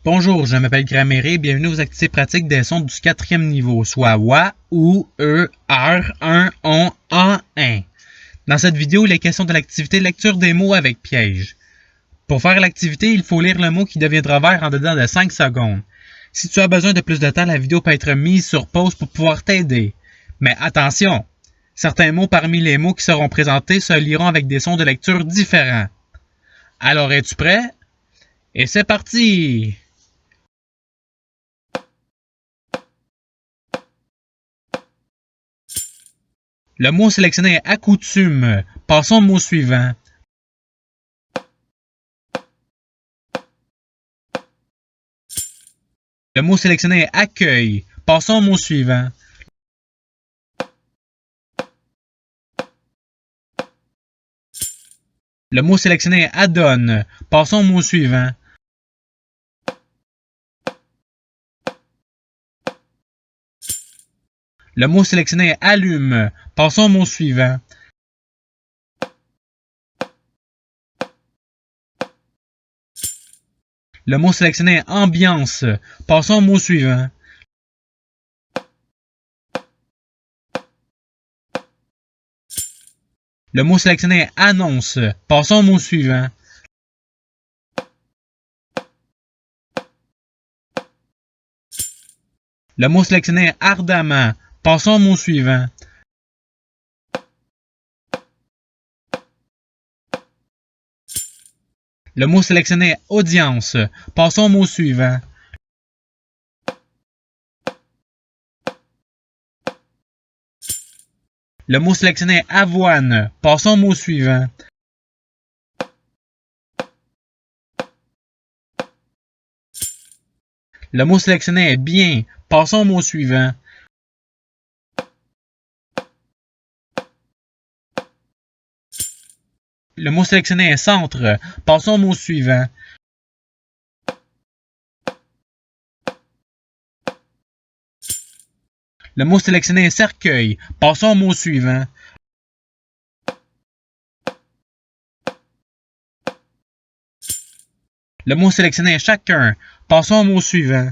Bonjour, je m'appelle Grammaire, bienvenue aux activités pratiques des sons du 4e niveau, soit WA, OU, E, R, 1, ON, A, 1. Dans cette vidéo, il est question de l'activité lecture des mots avec piège. Pour faire l'activité, il faut lire le mot qui deviendra vert en dedans de 5 secondes. Si tu as besoin de plus de temps, la vidéo peut être mise sur pause pour pouvoir t'aider. Mais attention! Certains mots parmi les mots qui seront présentés se liront avec des sons de lecture différents. Alors es-tu prêt? Et c'est parti! Le mot sélectionné est accoutume. Passons au mot suivant. Le mot sélectionné est accueil. Passons au mot suivant. Le mot sélectionné est adonne. Passons au mot suivant. Le mot sélectionné est allume. Passons au mot suivant. Le mot sélectionné est ambiance. Passons au mot suivant. Le mot sélectionné est annonce. Passons au mot suivant. Le mot sélectionné est ardemment. Passons au mot suivant. Le mot sélectionné est audience. Passons au mot suivant. Le mot sélectionné est avoine. Passons au mot suivant. Le mot sélectionné est bien. Passons au mot suivant. Le mot sélectionné est centre. Passons au mot suivant. Le mot sélectionné est cercueil. Passons au mot suivant. Le mot sélectionné est chacun. Passons au mot suivant.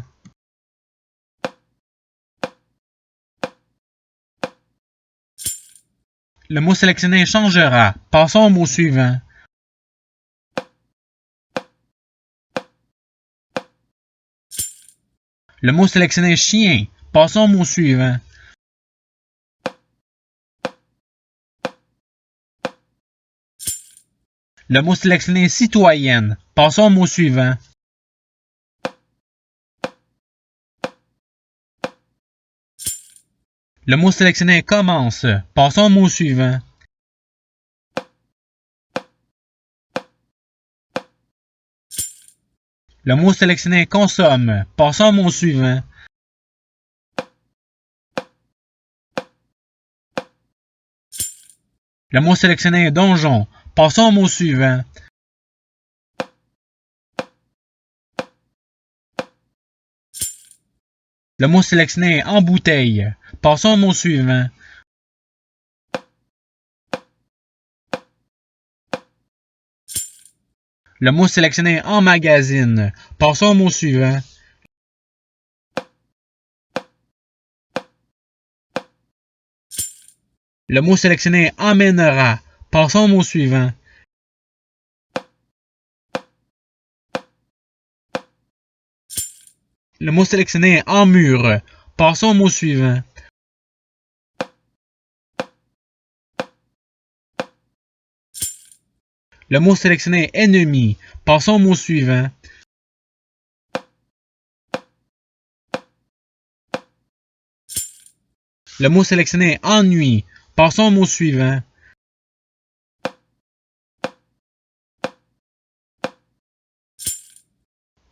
Le mot sélectionné est changera. Passons au mot suivant. Le mot sélectionné est chien. Passons au mot suivant. Le mot sélectionné est citoyenne. Passons au mot suivant. Le mot sélectionné est commence. Passons au mot suivant. Le mot sélectionné est consomme. Passons au mot suivant. Le mot sélectionné est donjon. Passons au mot suivant. Le mot sélectionné est embouteille. Passons au mot suivant. Le mot sélectionné est emmagasine. Passons au mot suivant. Le mot sélectionné est emmènera. Passons au mot suivant. Le mot sélectionné est emmure. Passons au mot suivant. Le mot sélectionné est ennemi. Passons au mot suivant. Le mot sélectionné est ennui. Passons au mot suivant.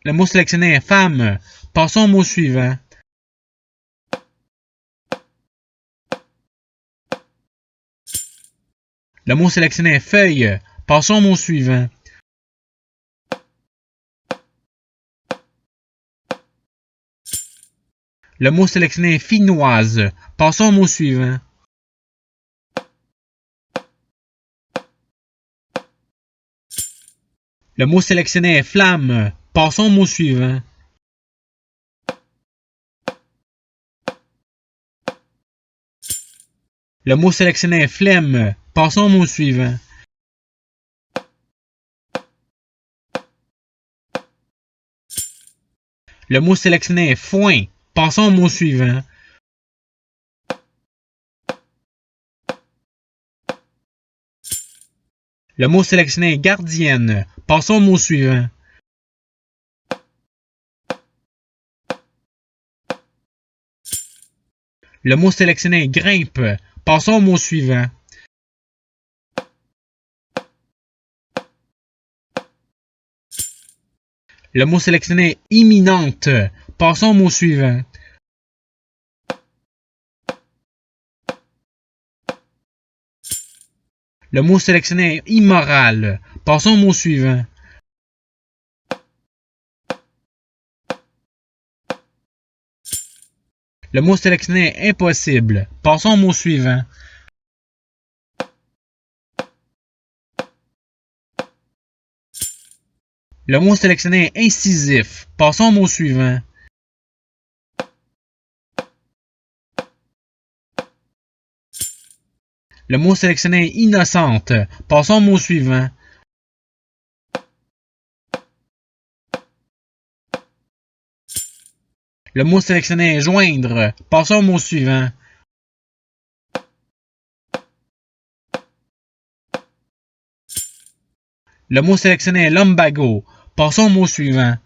Le mot sélectionné est femme. Passons au mot suivant. Le mot sélectionné est feuille. Passons au mot suivant. Le mot sélectionné est finnoise. Passons au mot suivant. Le mot sélectionné est flamme. Passons au mot suivant. Le mot sélectionné est flemme. Passons au mot suivant. Le mot sélectionné est foin. Passons au mot suivant. Le mot sélectionné est gardienne. Passons au mot suivant. Le mot sélectionné est grimpe. Passons au mot suivant. Le mot sélectionné est imminente. Passons au mot suivant. Le mot sélectionné est immoral. Passons au mot suivant. Le mot sélectionné est impossible. Passons au mot suivant. Le mot sélectionné est incisif. Passons au mot suivant. Le mot sélectionné est innocente. Passons au mot suivant. Le mot sélectionné est joindre. Passons au mot suivant. Le mot sélectionné est lumbago. Passons au mot suivant.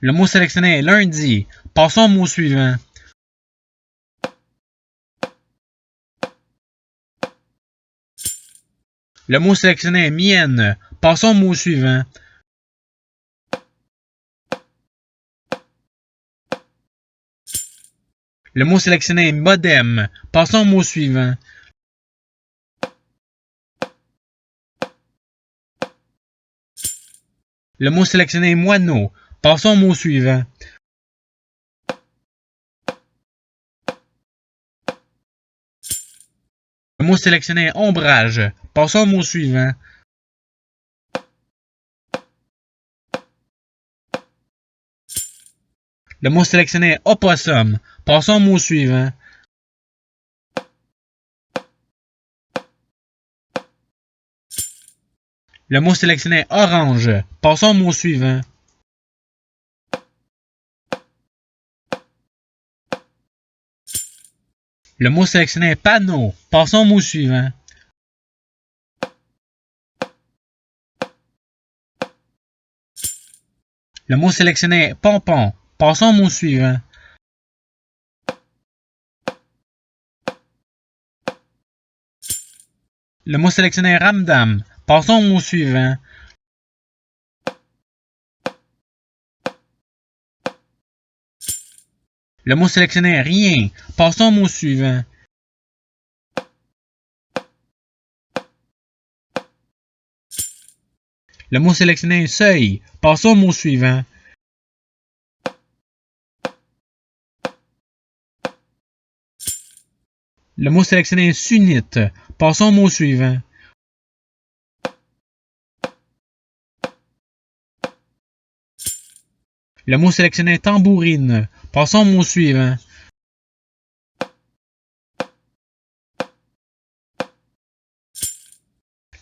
Le mot sélectionné est lundi. Passons au mot suivant. Le mot sélectionné est mienne. Passons au mot suivant. Le mot sélectionné est modem. Passons au mot suivant. Le mot sélectionné est moineau. Passons au mot suivant. Le mot sélectionné est ombrage. Passons au mot suivant. Le mot sélectionné est opossum. Passons au mot suivant. Le mot sélectionné est orange. Passons au mot suivant. Le mot sélectionné est panneau. Passons au mot suivant. Le mot sélectionné est pompon. Passons au mot suivant. Le mot sélectionné est ramdam. Passons au mot suivant. Le mot sélectionné est rien. Passons au mot suivant. Le mot sélectionné est seuil. Passons au mot suivant. Le mot sélectionné est sunnite. Passons au mot suivant. Le mot sélectionné est tambourine. Passons au mot suivant.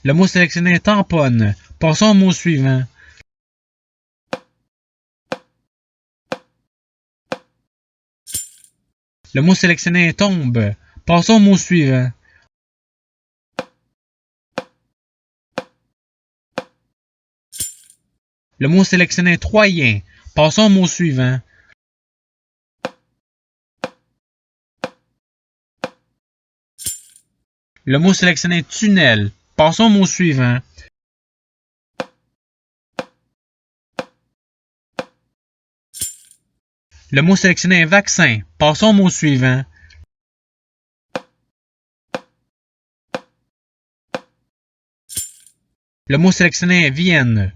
Le mot sélectionné est tamponne. Passons au mot suivant. Le mot sélectionné est tombe. Passons au mot suivant. Le mot sélectionné est troyen. Passons au mot suivant. Le mot sélectionné est tunnel. Passons au mot suivant. Le mot sélectionné est vaccin. Passons au mot suivant. Le mot sélectionné est Vienne.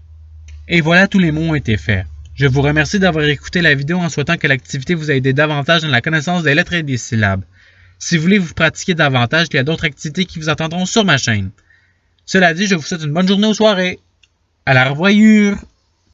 Et voilà, tous les mots ont été faits. Je vous remercie d'avoir écouté la vidéo en souhaitant que l'activité vous a aidé davantage dans la connaissance des lettres et des syllabes. Si vous voulez vous pratiquer davantage, il y a d'autres activités qui vous attendront sur ma chaîne. Cela dit, je vous souhaite une bonne journée ou soirée. À la revoyure!